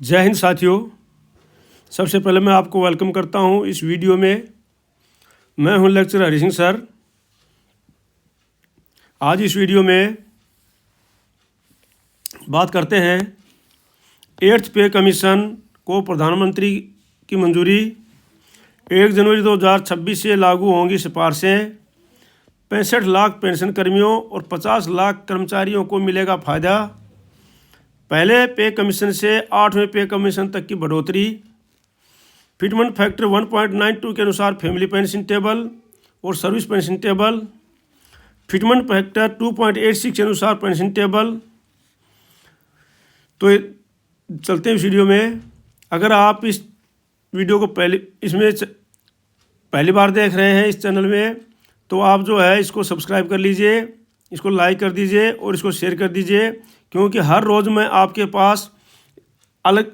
जय हिंद साथियों। सबसे पहले मैं आपको वेलकम करता हूं इस वीडियो में। मैं हूं लेक्चरर हरि सिंह सर। आज इस वीडियो में बात करते हैं 8th पे कमीशन को प्रधानमंत्री की मंजूरी। 1 जनवरी 2026 से लागू होंगी सिफारिशें। 65 लाख पेंशन कर्मियों और 50 लाख कर्मचारियों को मिलेगा फ़ायदा। पहले पे कमीशन से 8वें पे कमीशन तक की बढ़ोतरी। फिटमेंट फैक्टर 1.92 के अनुसार फैमिली पेंशन टेबल और service pension table. Fitment factor 2.86 के अनुसार पेंशन टेबल। तो चलते हैं इस वीडियो में। अगर आप इस वीडियो को पहली बार देख रहे हैं इस चैनल में, तो आप जो है इसको सब्सक्राइब कर लीजिए, इसको लाइक कर दीजिए और इसको शेयर कर दीजिए, क्योंकि हर रोज़ मैं आपके पास अलग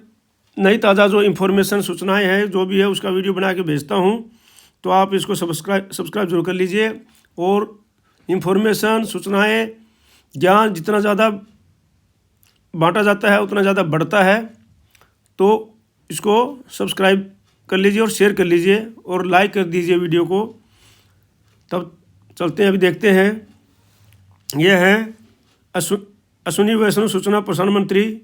नई ताज़ा जो इन्फॉर्मेशन सूचनाएं हैं जो भी है उसका वीडियो बना के भेजता हूं। तो आप इसको सब्सक्राइब जरूर कर लीजिए। और इन्फॉर्मेशन सूचनाएं ज्ञान जितना ज़्यादा बांटा जाता है उतना ज़्यादा बढ़ता है। तो इसको सब्सक्राइब कर लीजिए और शेयर कर लीजिए और लाइक कर दीजिए वीडियो को। तब चलते हैं, अभी देखते हैं। यह है अश्विनी वैष्णव सूचना प्रसारण मंत्री।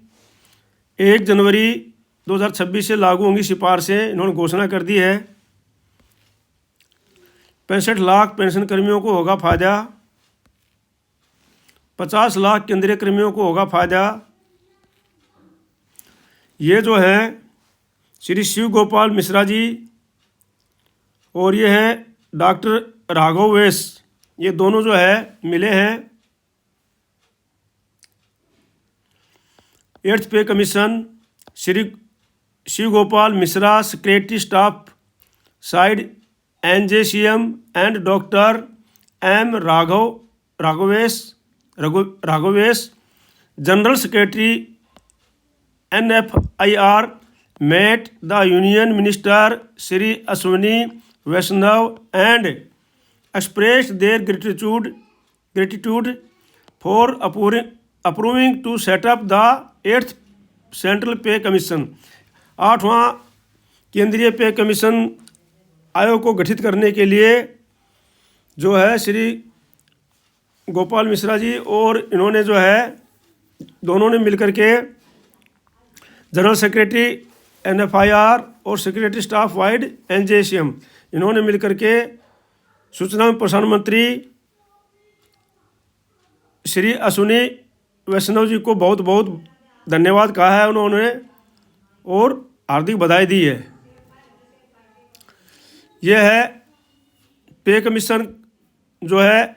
1 जनवरी 2026 से लागू होंगी सिफारिशें, इन्होंने घोषणा कर दी है। 65 लाख पेंशन कर्मियों को होगा फायदा। 50 लाख केंद्रीय कर्मियों को होगा फायदा। ये जो है श्री शिव गोपाल मिश्रा जी और ये है डॉक्टर राघव वैस, ये दोनों जो है मिले हैं। 8th pay commission Shri Shiv Gopal Mishra, secretary staff side NJCM and doctor M Raghvesh, general secretary NFIR, met the union minister Shri Ashwini Vaishnav and expressed their gratitude for approving to set up the 8th central पे commission, 8वां केंद्रीय पे commission आयोग को गठित करने के लिए जो है श्री गोपाल मिश्रा जी और इन्होंने जो है दोनों ने मिलकर के जनरल सेक्रेटरी NFIR और सेक्रेटरी स्टाफ वाइड NJCM, इन्होंने मिलकर के सूचना एवं प्रसारण मंत्री श्री अश्विनी वैष्णव जी को बहुत बहुत धन्यवाद कहा है उन्होंने और हार्दिक बधाई दी है। यह है पे कमीशन जो है,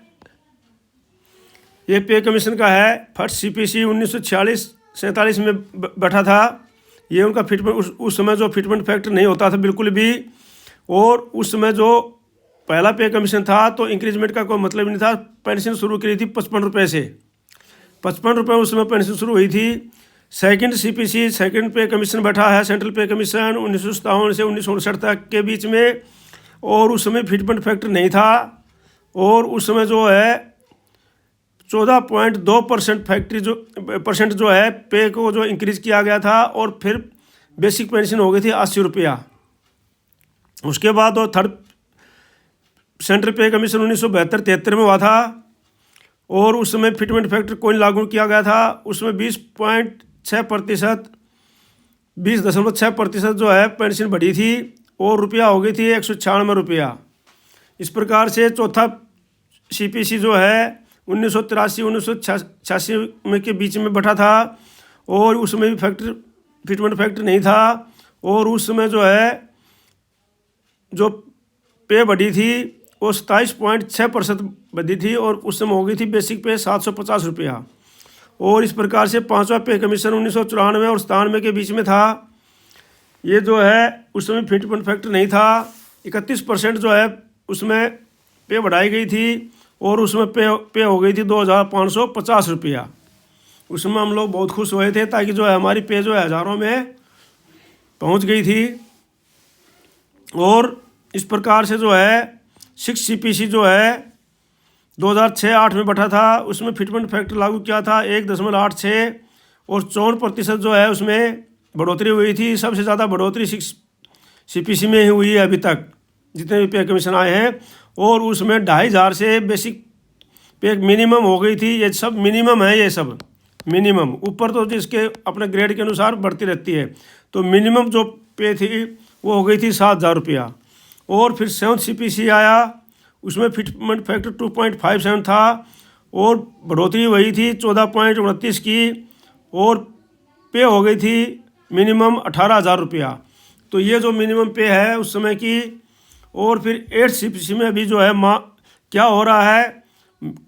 ये पे कमीशन का है। फर्स्ट CPC 1946-47 में बैठा था। ये उनका फिटमेंट उस समय जो फिटमेंट फैक्टर नहीं होता था बिल्कुल भी, और उस समय जो पहला पे कमीशन था तो इंक्रीजमेंट का कोई मतलब नहीं था। पेंशन शुरू की थी 55 रुपये से, 55 रुपये उस समय पेंशन शुरू हुई थी। सेकंड CPC सेकंड पे कमीशन बैठा है, सेंट्रल पे कमीशन 1957 से 1959 तक के बीच में, और उस समय फिटमेंट फैक्टर नहीं था। और उस समय जो है 14.2% परसेंट जो है पे को जो इंक्रीज किया गया था, और फिर बेसिक पेंशन हो गई थी 80 रुपया। उसके बाद वो थर्ड सेंट्रल पे कमीशन 1972-73 में हुआ था, और उस समय फिटमेंट फैक्टर कोई लागू किया गया था। उसमें 20.6% जो है पेंशन बढ़ी थी और रुपया हो गई थी 196 रुपया। इस प्रकार से चौथा CPC जो है 1983-1986 में के बीच में बैठा था, और उसमें भी फिटमेंट फैक्टर नहीं था। और उस समय जो है जो पे बढ़ी थी वो 27.6% बढ़ी थी, और उस समय हो गई थी बेसिक पे 750 रुपया। और इस प्रकार से 5वां पे कमीशन 1994 और 97 के बीच में था। ये जो है उस समय फिटमेंट फैक्टर नहीं था। 31% जो है उसमें पे बढ़ाई गई थी, और उसमें पे हो गई थी 2550 रुपया। उसमें हम लोग बहुत खुश हुए थे, ताकि जो है हमारी पे जो है हज़ारों में पहुंच गई थी। और इस प्रकार से जो है 6 CPC जो है 2006-08 में बैठा था, उसमें फिटमेंट फैक्टर लागू किया था 1.86, और 54% जो है उसमें बढ़ोतरी हुई थी। सबसे ज़्यादा बढ़ोतरी CPC में ही हुई है अभी तक जितने भी पे कमीशन आए हैं, और उसमें 2500 से बेसिक पे मिनिमम हो गई थी। ये सब मिनिमम है, ये सब मिनिमम। ऊपर तो जिसके अपने ग्रेड के अनुसार बढ़ती रहती है, तो मिनिमम जो पे थी वो हो गई थी 7000 रुपया। और फिर 7th CPC आया, उसमें फिटमेंट फैक्टर 2.57 था, और बढ़ोतरी वही थी 14.29 की, और पे हो गई थी मिनिमम 18000 रुपया। तो ये जो मिनिमम पे है उस समय की। और फिर 8th CPC में अभी जो है क्या हो रहा है,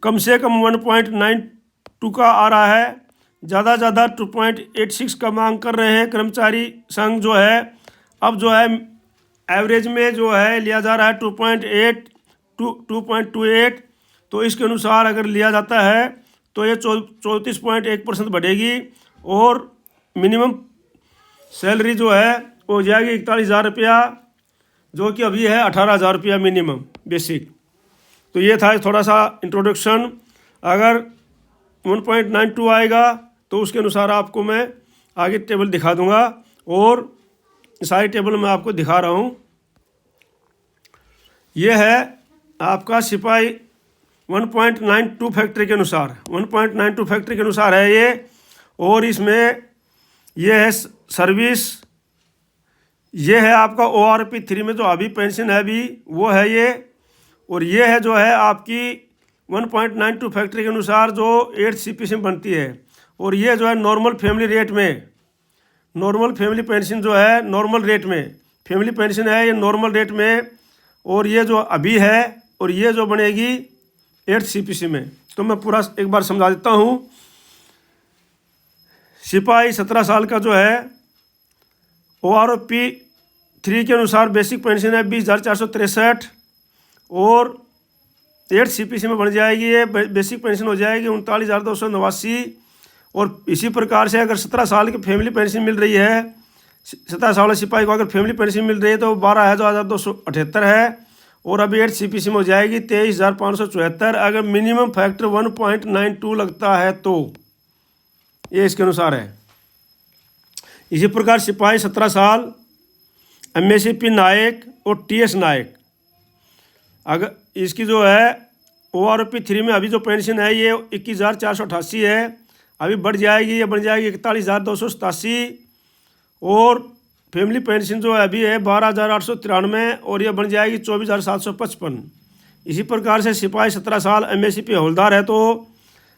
कम से कम 1.92 का आ रहा है, ज़्यादा ज़्यादा 2.86 का मांग कर रहे हैं कर्मचारी संघ जो है। अब जो है एवरेज में जो है लिया जा रहा है 2.28, तो इसके अनुसार अगर लिया जाता है तो ये 34.1% बढ़ेगी, और मिनिमम सैलरी जो है वो हो जाएगी 41,000 रुपया, जो कि अभी है 18,000 रुपया मिनिमम बेसिक। तो ये था थोड़ा सा इंट्रोडक्शन। अगर 1.92 आएगा तो उसके अनुसार आपको मैं आगे टेबल दिखा दूंगा, और सारी टेबल मैं आपको दिखा रहा हूँ। ये है आपका सिपाही 1.92 फैक्ट्री के अनुसार, 1.92 फैक्ट्री के अनुसार है ये। और इसमें ये है सर्विस, ये है आपका ORP 3 में जो अभी पेंशन है अभी वो है ये। और ये है जो है आपकी 1.92 फैक्ट्री के अनुसार जो 8th CPC में बनती है। और ये जो है नॉर्मल फैमिली रेट में, नॉर्मल फैमिली पेंशन जो है नॉर्मल रेट में फैमिली पेंशन है ये नॉर्मल रेट में। और ये जो अभी है और ये जो बनेगी 8th CPC में। तो मैं पूरा एक बार समझा देता हूँ। सिपाही 17 साल का जो है ORP 3 के अनुसार बेसिक पेंशन है 20,463, और 8th CPC में बन जाएगी ये बेसिक पेंशन हो जाएगी 39,289। और इसी प्रकार से अगर 17 साल की फैमिली पेंशन मिल रही है, 17 साल सिपाही को अगर फैमिली पेंशन मिल रही है तो 12,278 है, और अभी 8th CPC में हो जाएगी 23,574 अगर मिनिमम फैक्टर 1.92 लगता है तो। ये इसके अनुसार है। इसी प्रकार सिपाही 17 साल MSCP नायक और TS नायक, अगर इसकी जो है ORP 3 में अभी जो पेंशन है ये 21,488 है, अभी बढ़ जाएगी, ये बन जाएगी 41,287। और फैमिली पेंशन जो है अभी है 12,893, और ये बन जाएगी 24,755। इसी प्रकार से सिपाही 17 साल MSCP हवलदार है तो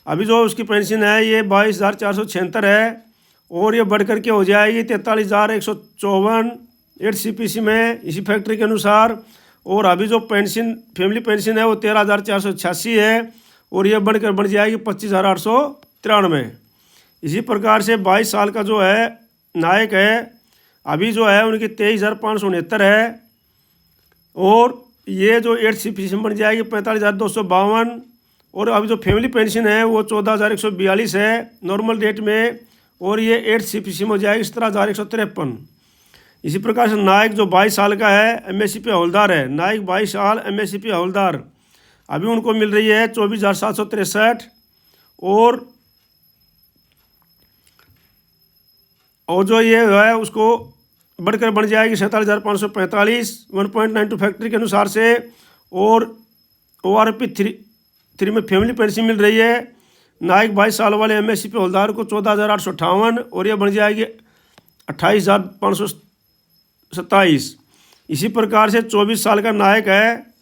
अभी जो उसकी पेंशन है ये 22,476 है, और ये बढ़ करके हो जाएगी 43,154 8th CPC में इसी फैक्ट्री के अनुसार। और अभी जो पेंशन फैमिली पेंशन है वो 13,486 है, और ये बढ़कर बढ़ जाएगी 25,893। इसी प्रकार से 22 साल का जो है नायक है अभी जो है उनकी 23,569 है, और ये जो 8th CPC में बन जाएगी 45,252। और अभी जो फैमिली पेंशन है वो 14,142 है नॉर्मल रेट में, और ये 8th CPC में हो जाएगी 17,153। इसी प्रकार से नायक जो 22 साल का है MSCP हवलदार है, नायक 22 साल MSCP हवलदार अभी उनको मिल रही है 24,763, और जो ये है उसको बढ़कर बन जाएगी 47,545 1.92 फैक्ट्री के अनुसार से। और ORP 3 में फैमिली पेंशन मिल रही है नायक 22 साल वाले MSCP हवलदार को 14,858, और ये बन जाएगी 28,527। इसी प्रकार से 24 साल का नायक है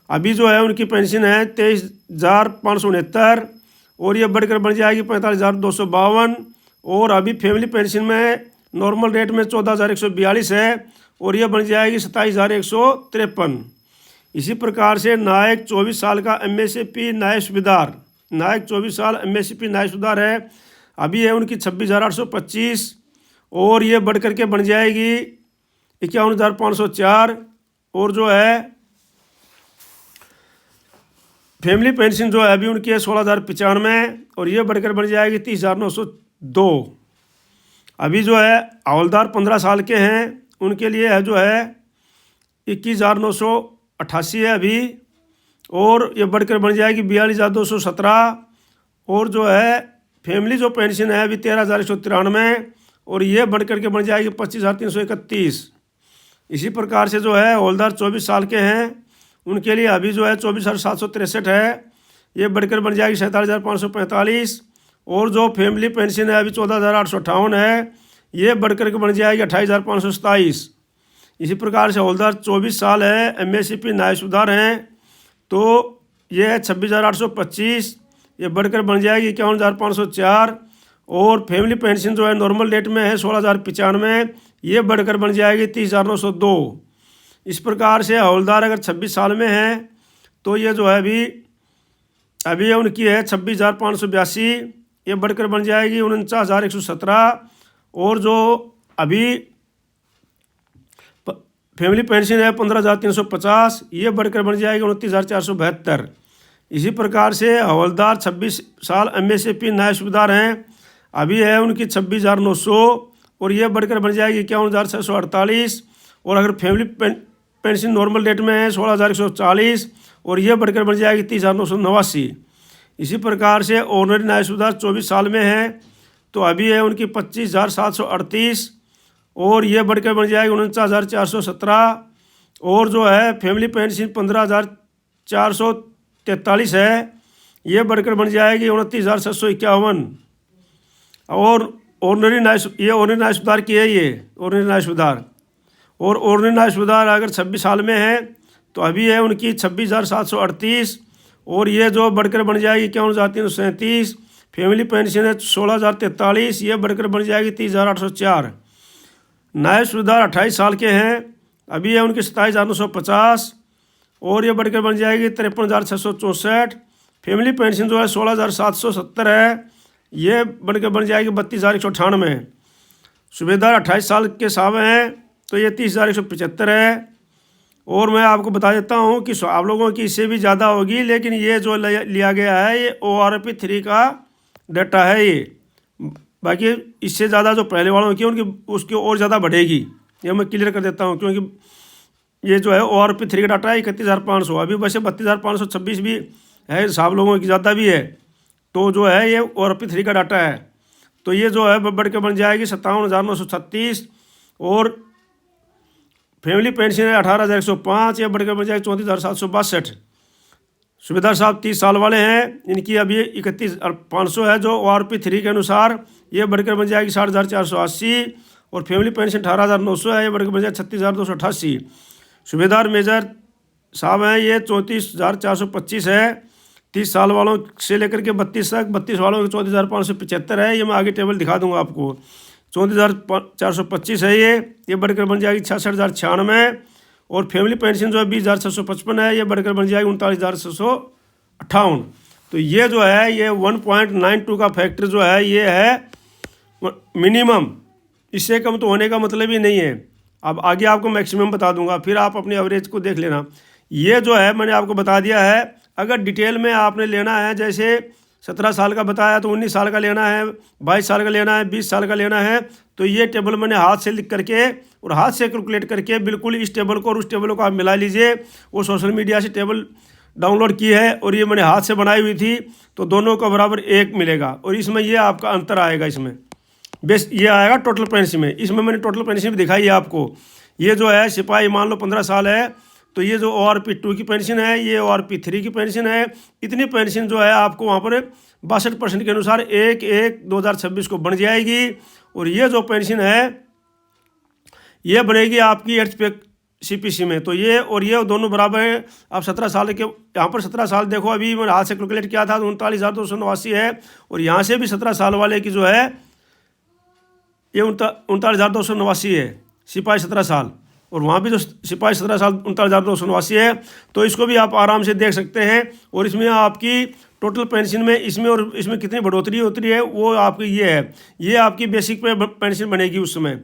अभी जो है उनकी पेंशन है 23,569, और ये बढ़कर बन जाएगी 45,252। और अभी फैमिली पेंशन में नॉर्मल रेट में 14,142 है, और ये बन जाएगी 27,153। इसी प्रकार से नायक 24 साल का MSCP नायब सूबेदार, नायक 24 साल MSCP नायब सूबेदार है अभी है उनकी 26,825, और ये बढ़ करके बन जाएगी 51,504। और जो है फैमिली पेंशन जो है अभी उनकी है 16,095, और ये बढ़कर बन जाएगी 30,902। अभी जो है हवलदार 15 साल के हैं उनके लिए है जो है 21,988 है अभी, और ये बढ़कर बन जाएगी 42,217। और जो है फैमिली जो पेंशन है अभी 13,193, और ये बढ़ करके बन जाएगी 25,331। इसी प्रकार से जो है हवलदार 24 साल के हैं उनके लिए अभी जो है 24,763 है, ये बढ़कर बन जाएगी 47,545। और जो फैमिली पेंशन है अभी 14,858 है, ये बढ़कर के बन जाएगी 28,527। इसी प्रकार से हवलदार 24 साल है, MSCP न्याय सुधार हैं तो ये है 26,825, ये बढ़कर बन जाएगी 51,504। और फैमिली पेंशन जो है नॉर्मल रेट में है 16,095, ये बढ़कर बन जाएगी 30,902। इस प्रकार से हवलदार अगर 26 साल में है तो ये जो है अभी उनकी है 26,582, ये बढ़कर बन जाएगी 49,117। और जो अभी फैमिली पेंशन है 15,350, ये बढ़कर बन जाएगी 29,472। इसी प्रकार से हवलदार 26 साल MSCP न्याय सुधार हैं, अभी है उनकी 26,900, और ये बढ़कर बन जाएगी 51,648। और अगर फैमिली पेंशन नॉर्मल रेट में है 16,140, और ये बढ़कर बन जाएगी 30,989। इसी प्रकार से ऑनरी न्याय सुधार 24 साल में है तो अभी है उनकी 25,738, और ये बढ़कर बन जाएगी 49,417। और जो है फैमिली पेंशन 15,443 है, ये बढ़कर बन जाएगी 29,751। और ऑनरी न्याय सुधार की है ये ऑनरी न्याय सुधार। और ऑनरी न्याय सुधार अगर 26 साल में है तो अभी है उनकी 26,738, और ये जो बढ़कर बन जाएगी 51,337। फैमिली पेंशन है 16,043, ये बढ़कर बन जाएगी 30,804। न्याय सुधार 28 साल के हैं, अभी है उनकी 27,950, और ये बढ़कर बन जाएगी 53,664। फैमिली पेंशन जो है 16,770 है, ये बढ़कर बन जाएगी 32,198। सूबेदार 28 साल के साहब हैं तो ये 30,175 है। और मैं आपको बता देता हूँ कि आप लोगों की इससे भी ज़्यादा होगी, लेकिन ये जो लिया गया है ये ORP 3 का डाटा है ये। बाकी इससे ज़्यादा जो पहले वालों की उनकी उसकी और ज़्यादा बढ़ेगी, ये मैं क्लियर कर देता हूँ, क्योंकि ये जो है ORP 3 का डाटा है 31,500। अभी वैसे 32,526 भी है, साहब लोगों की ज़्यादा भी है, तो जो है ये ORP 3 का डाटा है। तो ये जो है बढ़ के बन जाएगी 57,936। और फैमिली पेंशन है 18,105, ये बढ़कर बन जाएगी 34,762। सूबेदार साहब 30 साल वाले हैं, इनकी अभी 31,500 है जो ORP 3 के अनुसार, ये बढ़कर बन जाएगी 60,480। और फैमिली पेंशन 18,900 है, ये बढ़कर बन जाएगी 36,288। सूबेदार मेजर साहब हैं, ये 34,425 है 30 साल वालों से लेकर के 32 तक। 32 वालों के 34,575 है, ये मैं आगे टेबल दिखा दूंगा आपको। 34,425 है ये बढ़कर बन जाएगी 66,096। और फैमिली पेंशन जो है 20,655 है, ये बढ़कर बन जाएगी 39,658। तो ये जो है ये 1.92 का फैक्टर जो है ये है मिनिमम, इससे कम तो होने का मतलब ही नहीं है। अब आगे आपको मैक्सिमम बता दूंगा, फिर आप अपनी एवरेज को देख लेना। ये जो है मैंने आपको बता दिया है, अगर डिटेल में आपने लेना है, जैसे 17 साल का बताया तो 19 साल का लेना है, 22 साल का लेना है, 20 साल का लेना है, तो ये टेबल मैंने हाथ से लिख करके और हाथ से कैलकुलेट करके बिल्कुल इस टेबल को और उस टेबल को आप मिला लीजिए। वो सोशल मीडिया से टेबल डाउनलोड की है और ये मैंने हाथ से बनाई हुई थी, तो दोनों का बराबर 1 मिलेगा। और इसमें ये आपका अंतर आएगा, इसमें बेस ये आएगा टोटल पेंशन में। इसमें मैंने टोटल पेंशन भी दिखाई है आपको। ये जो है सिपाही मान लो 15 साल है, तो ये जो ORP 2 की पेंशन है, ये ORP 3 की पेंशन है। इतनी पेंशन जो है आपको वहाँ पर 62% के अनुसार 1/1/2026 को बन जाएगी। और ये जो पेंशन है ये बनेगी आपकी HPCP में। तो ये और ये दोनों बराबर हैं। आप 17 साल के यहाँ पर 17 साल देखो, अभी मैंने हाथ से कैलकुलेट किया था तो 39,289 है। और यहाँ से भी 17 साल वाले की जो है ये 39,289 है, सिपाही 17 साल। और वहाँ भी जो सिपाही 17 साल 39,289 है। तो इसको भी आप आराम से देख सकते हैं। और इसमें आपकी टोटल पेंशन में इसमें और इसमें कितनी बढ़ोतरी होती है वो आपकी ये है, ये आपकी बेसिक पे पेंशन बनेगी उस समय।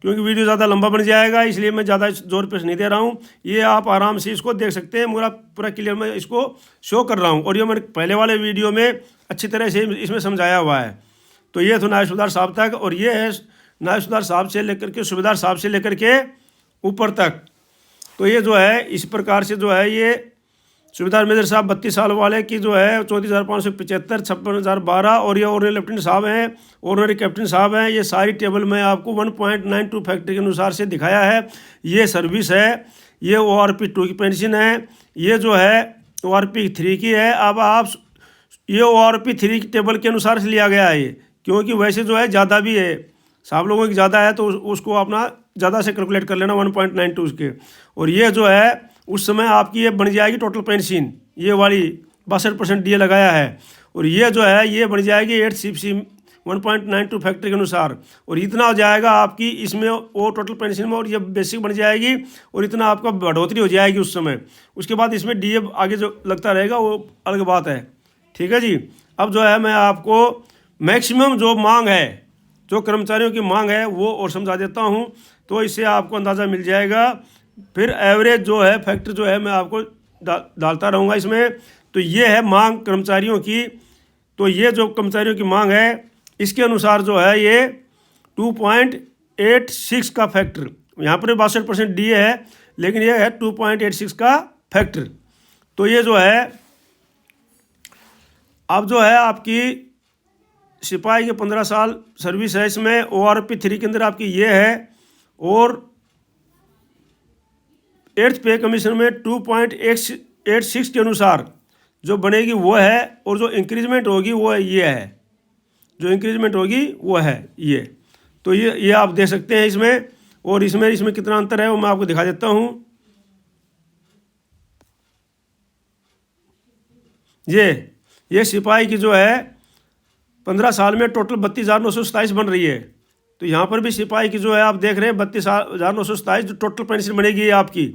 क्योंकि वीडियो ज़्यादा लंबा बन जाएगा इसलिए मैं ज़्यादा जोर पे नहीं दे रहा हूँ। ये आप आराम से इसको देख सकते हैं, मेरा पूरा क्लियर मैं इसको शो कर रहा हूँ। और ये मैंने पहले वाले वीडियो में अच्छी तरह से इसमें समझाया हुआ है। तो ये तो नायब सूबेदार साहब तक, और ये है नायब सूबेदार साहब से लेकर के सूबेदार साहब से लेकर के ऊपर तक। तो ये जो है इस प्रकार से जो है ये सूबेदार मेजर साहब 32 साल वाले की जो है 34,575, 56,012, और ये ऑनरी लेफ्टिनेंट साहब हैं, ऑनरी कैप्टन साहब हैं। ये सारी टेबल में आपको 1.92 फैक्टर के अनुसार से दिखाया है। ये सर्विस है, ये ORP2 की पेंशन है, ये जो है ORP3 की है। अब आप ये ORP3 की टेबल के अनुसार से लिया गया है ये, क्योंकि वैसे जो है ज़्यादा भी है, सब लोगों की ज़्यादा है, तो उसको अपना ज़्यादा से कैलकुलेट कर लेना 1.92 उसके। और ये जो है उस समय आपकी ये बन जाएगी टोटल पेंशन, ये वाली 62% DA लगाया है, और ये जो है ये बन जाएगी 8 CPC 1.92 फैक्टर के अनुसार, और इतना हो जाएगा आपकी इसमें वो टोटल पेंशन में, और ये बेसिक बन जाएगी, और इतना आपका बढ़ोतरी हो जाएगी उस समय। उसके बाद इसमें DA आगे जो लगता रहेगा वो अलग बात है, ठीक है जी। अब जो है मैं आपको मैक्सिमम जो मांग है, जो कर्मचारियों की मांग है वो और समझा देता हूँ, तो इससे आपको अंदाज़ा मिल जाएगा। फिर एवरेज जो है फैक्टर जो है मैं आपको डालता रहूँगा इसमें। तो ये है मांग कर्मचारियों की, तो ये जो कर्मचारियों की मांग है इसके अनुसार जो है ये 2.86 का फैक्टर, यहाँ पर 62% DA है, लेकिन ये है 2.86 का फैक्टर। तो ये जो है अब जो है आपकी सिपाही के 15 साल सर्विस है, इसमें ORP3 के अंदर आपकी ये है, और 8th पे कमीशन में 2.86 के अनुसार जो बनेगी वो है, और जो इंक्रीजमेंट होगी वो ये है, जो इंक्रीजमेंट होगी वो है ये। तो ये आप देख सकते हैं इसमें, और इसमें कितना अंतर है वो मैं आपको दिखा देता हूँ। ये सिपाही की जो है 15 साल में टोटल 32,927 बन रही है। तो यहाँ पर भी सिपाही की जो है आप देख रहे हैं 32,927 जो टोटल पेंशन बनेगी ये आपकी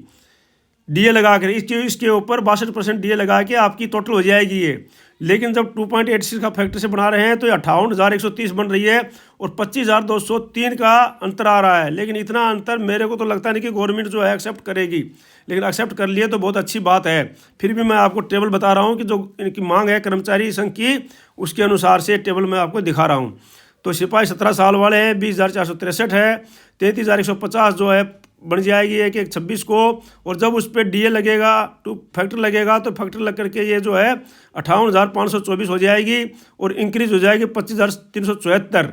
DA लगा कर, इसके ऊपर 62% DA लगा के आपकी टोटल हो जाएगी ये। लेकिन जब 2.86 का फैक्टर से बना रहे हैं तो 58,130 बन रही है, और 25,203 का अंतर आ रहा है। लेकिन इतना अंतर मेरे को तो लगता नहीं कि गवर्नमेंट जो है एक्सेप्ट करेगी, लेकिन एक्सेप्ट कर लिए तो बहुत अच्छी बात है। फिर भी मैं आपको टेबल बता रहा हूँ कि जो इनकी मांग है कर्मचारी संघ की, उसके अनुसार से टेबल मैं आपको दिखा रहा हूँ। तो सिपाही 17 साल वाले हैं 20,463 है, 33,150 जो है बन जाएगी 1/1/26 को, और जब उस पर DA लगेगा फैक्टर लगेगा तो फैक्टर लग करके ये जो है 58,524 हो जाएगी, और इंक्रीज हो जाएगी 25,374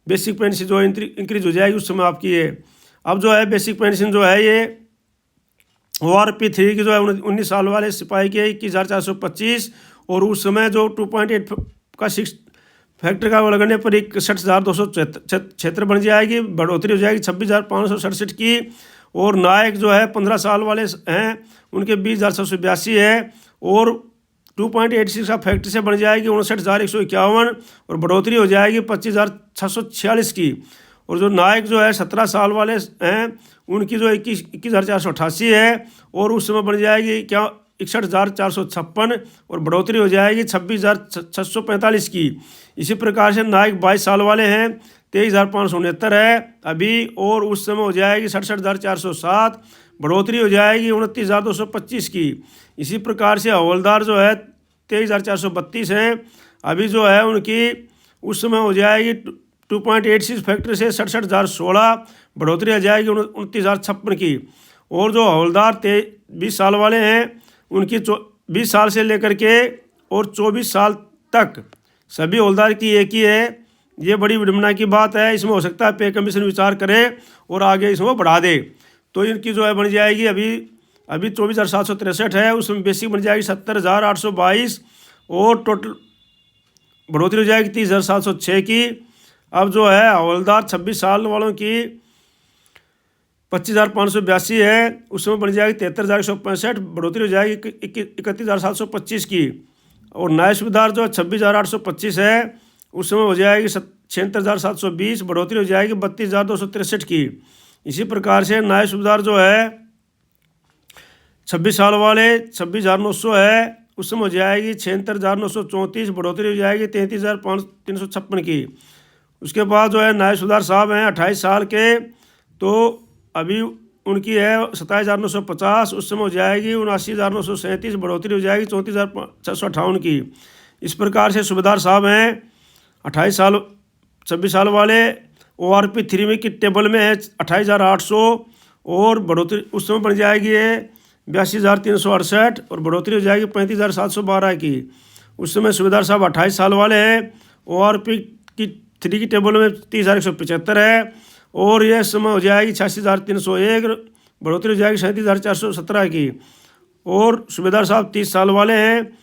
बेसिक पेंशन जो इंक्रीज हो जाएगी उस समय आपकी ये। अब जो है बेसिक पेंशन जो है ये ORP3 की जो है 19 साल वाले सिपाही के 21,425, और उस समय जो 2.8 का 6 फैक्टर का लगने पर 61,276 बन जाएगी, बढ़ोतरी हो जाएगी 26,567 की। और नायक जो है 15 साल वाले हैं उनके 20,782 है, और 2.86 का फैक्टर से बन जाएगी 59,151, और बढ़ोतरी हो जाएगी 25,646 की। और जो नायक जो है 17 साल वाले हैं उनकी जो 21,488 है, और उस समय बन जाएगी 61,456, और बढ़ोतरी हो जाएगी 26,645 की। इसी प्रकार से नायक 22 साल वाले हैं 23,569 है अभी, और उस समय हो जाएगी 67,407, बढ़ोतरी हो जाएगी 29,225 की। इसी प्रकार से हवलदार जो है 23,432 हैं अभी, जो है उनकी उस समय हो जाएगी 2.86 फैक्टर से 67,016, बढ़ोतरी हो जाएगी 29,056 की। और जो हवलदार 20 साल वाले हैं उनकी 20 साल से लेकर के और 24 साल तक सभी हवलदार की एक ही है। ये बड़ी विडम्बना की बात है, इसमें हो सकता है पे कमीशन विचार करे और आगे इसमें बढ़ा दे। तो इनकी जो है बन जाएगी अभी 24,763 है, उसमें बेसिक बन जाएगी 70,822, और टोटल बढ़ोतरी हो जाएगी 30,706 की। अब जो है हवलदार 26 साल वालों की 25,582 है, उसमें बन जाएगी 73,165, बढ़ोतरी हो जाएगी 31,725 की। और नायब सूबेदार जो 26,825 है उसमें हो जाएगी 76,720, बढ़ोतरी हो जाएगी 32,263 की। इसी प्रकार से नायब सूबेदार जो है 26 साल वाले 26,900 है, उसमें हो जाएगी 76,934, बढ़ोतरी हो जाएगी 33,356 की। उसके बाद जो है नायब सूबेदार साहब हैं 28 साल के, तो अभी उनकी है 27,950, उस समय हो जाएगी 79,937, बढ़ोतरी हो जाएगी 34,658 की। इस प्रकार से सूबेदार साहब हैं 28 साल 26 साल वाले ORP3 में की टेबल में है 28,800, और बढ़ोतरी उस समय बन जाएगी है 82,368 और बढ़ोतरी हो जाएगी 35,712 की। उस समय सूबेदार साहब 28 साल वाले हैं। ORP की 3 की टेबल में 30,175 है और यह समय हो जाएगी 86,301, बढ़ोतरी हो जाएगी 37,417 की। और सूबेदार साहब 30 साल वाले हैं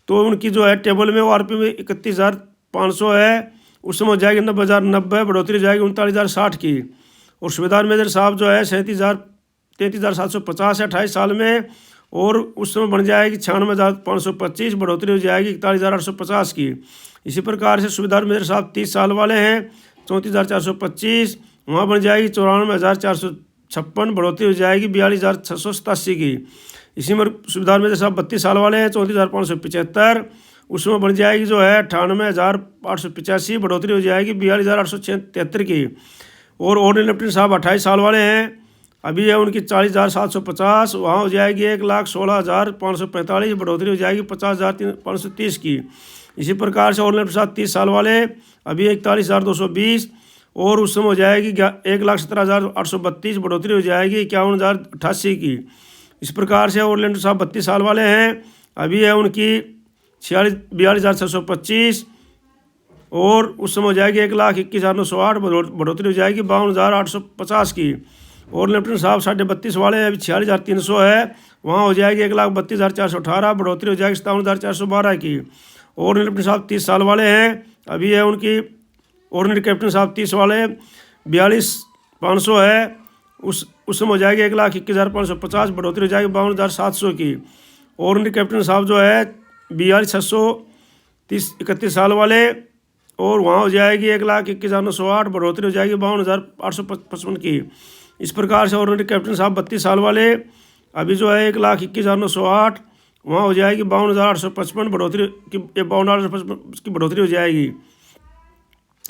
तो उनकी जो है टेबल में ORP में 31,500 है, उस समय हो जाएगी 90,090, बढ़ोतरी हो जाएगी 39,060 की। और सूबेदार मेजर साहब जो है 33,750 है 28 साल में और उस समय बन जाएगी 96,525, बढ़ोतरी हो जाएगी 41,850 की। इसी प्रकार से सूबेदार मेजर साहब 30 साल वाले हैं 34,425, वहाँ बन जाएगी 94,456, बढ़ोतरी हो जाएगी 42,687 की। इसी में सूबेदार मेजर साहब 32 साल वाले हैं 34,575, उसमें बन जाएगी जो है 98,885, बढ़ोतरी हो जाएगी 42,873 की। और ऑर्डिनरी लेफ्टिनेंट साहब 28 साल वाले हैं, अभी है उनकी 40,750, वहाँ हो जाएगी 1,16,545, बढ़ोतरी हो जाएगी 50,530 की। इसी प्रकार से ऑर्डिनरी लेफ्टिनेंट साहब 30 साल वाले, अभी 41,220 और उस समय हो जाएगी 1,17,832, बढ़ोतरी हो जाएगी 51,088 की। इस प्रकार से ऑर्डिनरी साहब 32 साल वाले हैं, अभी है उनकी 42,625 और उस समय हो जाएगी 1,21,908, बढ़ोतरी हो जाएगी 52,850 की। और लेफ्टिनेंट साहब 32.5 वाले हैं, अभी 46,300 है, वहाँ हो जाएगी 1,32,418, बढ़ोतरी हो जाएगी 57,412 की। और लेफ्टिनेंट साहब 30 साल वाले हैं, अभी है उनकी ऑर्डिनरी कैप्टन साहब 30 वाले 42,500 है, उस समय हो जाएगी 1,21,550, बढ़ोतरी हो जाएगी 52,700 की। ऑर्डिनरी कैप्टन साहब जो है 42,631 साल वाले और वहाँ हो जाएगी 1,21,908, बढ़ोतरी हो जाएगी 52,855 की। इस प्रकार से ऑर्डिनरी कैप्टन साहब 32 साल वाले, अभी जो है 1,21,908, वहाँ हो जाएगी 52,855, बढ़ोतरी की 52,855 की बढ़ोतरी हो जाएगी।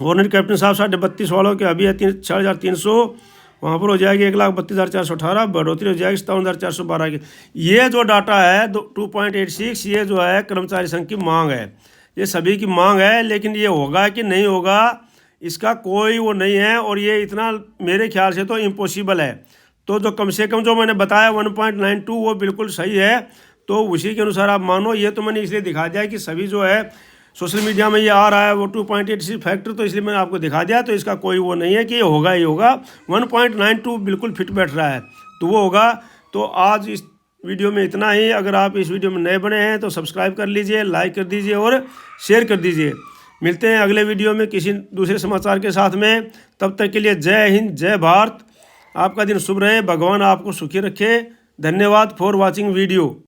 ऑर्डिनरी कैप्टन साहब 32.5 वालों के अभी है 4,300, वहाँ पर हो जाएगी 1,32,418, बढ़ोतरी हो जाएगी 57,412 की। ये जो डाटा है 2.86, ये जो है कर्मचारी संघ की मांग है, ये सभी की मांग है, लेकिन ये होगा कि नहीं होगा इसका कोई वो नहीं है और ये इतना मेरे ख्याल से तो इम्पॉसिबल है। तो जो कम से कम जो मैंने बताया 1.92 वो बिल्कुल सही है, तो उसी के अनुसार आप मानो। ये तो मैंने इसलिए दिखा दिया कि सभी जो है सोशल मीडिया में ये आ रहा है वो 2.86 फैक्टर, तो इसलिए मैंने आपको दिखा दिया। तो इसका कोई वो नहीं है कि ये होगा ही होगा, 1.92 बिल्कुल फिट बैठ रहा है तो वो होगा। तो आज इस वीडियो में इतना ही। अगर आप इस वीडियो में नए बने हैं तो सब्सक्राइब कर लीजिए, लाइक कर दीजिए और शेयर कर दीजिए। मिलते हैं अगले वीडियो में किसी दूसरे समाचार के साथ में। तब तक के लिए जय हिंद, जय भारत। आपका दिन शुभ रहे, भगवान आपको सुखी रखे। धन्यवाद फॉर वॉचिंग वीडियो।